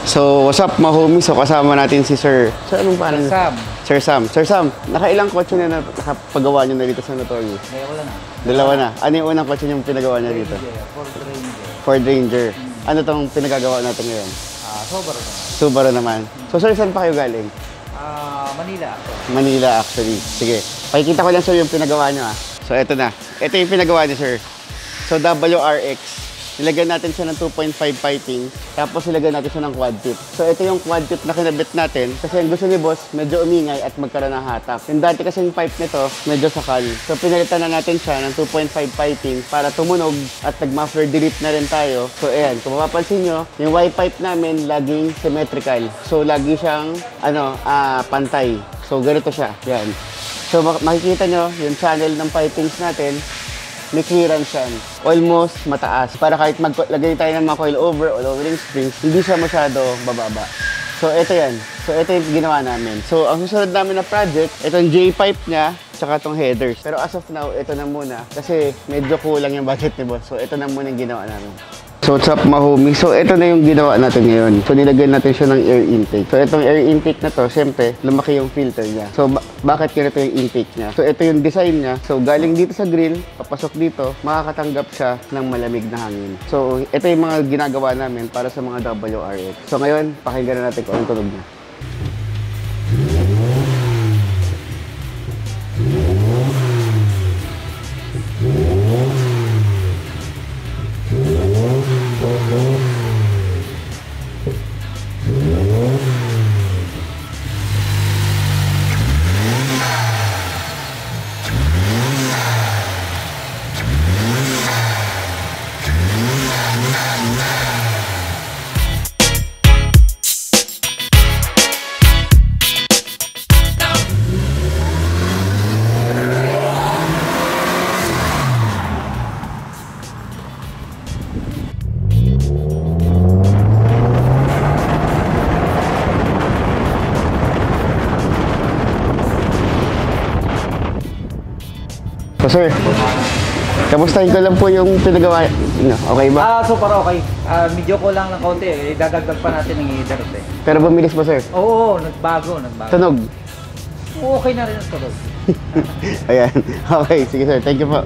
So, what's up mga homies? So, kasama natin si Sir. Sir, anong pangalan? Sam. Sir Sam. Sir Sam, nakailang kotse na nakapagawa niyo na dito sa Notorious? Wala na. Dalawa na. Ano yung unang kotse niyong pinagawa niya dito? Ford Ranger. Ano tong pinagagawa natin ngayon? Subaru naman. Subaru naman. So, sir, saan pa kayo galing? Manila. Manila, actually. Sige. Pakikita ko lang, sir, yung pinagawa niyo, ah. So, eto na. Ito yung pinagawa niyo, sir. So, WRX. Nilagyan natin siya ng 2.5 piping, tapos nilagyan natin siya ng quad tip. So ito yung quad tip na kinabit natin kasi ang gusto ni boss, medyo umingay at magkaroon ng hatak. Yung dati kasi yung pipe nito, medyo sakal. So pinalitan na natin siya ng 2.5 piping para tumunog at nag-muffler delete na rin tayo. So ayan, kung mapapansin nyo, yung Y-pipe namin laging symmetrical. So lagi siyang pantay. So ganito siya, yan. So makikita nyo, yung channel ng pipings natin, may clearance yan. Almost mataas. Para kahit maglagay tayo ng mga coil over o lowering springs, hindi siya masyado bababa. So, ito yan. So, ito yung ginawa namin. So, ang susunod namin na project, itong J-pipe niya, tsaka itong headers. Pero as of now, ito na muna. Kasi medyo kulang yung budget ni boss. So, ito na muna yung ginawa namin. So, what's up mga homies? So, ito na yung ginawa natin ngayon. So, nilagyan natin siya ng air intake. So, itong air intake na to, syempre, lumaki yung filter niya. So, bakit ganito yung intake niya? So, ito yung design niya. So, galing dito sa grill, papasok dito, makakatanggap siya ng malamig na hangin. So, ito yung mga ginagawa namin para sa mga WRX. So, ngayon, pakinggan na natin kung anong tunog niya. So sir, kamustahin ko lang po yung pinagawa niyo. Okay ba? Super okay. Medyo ko lang ng konti. Dadagdag pa natin ng heater eh. Pero bumilis ba sir? Oo, nagbago. Tunog? Okay na rin ang tunog. Ayan. Okay, sige sir. Thank you po.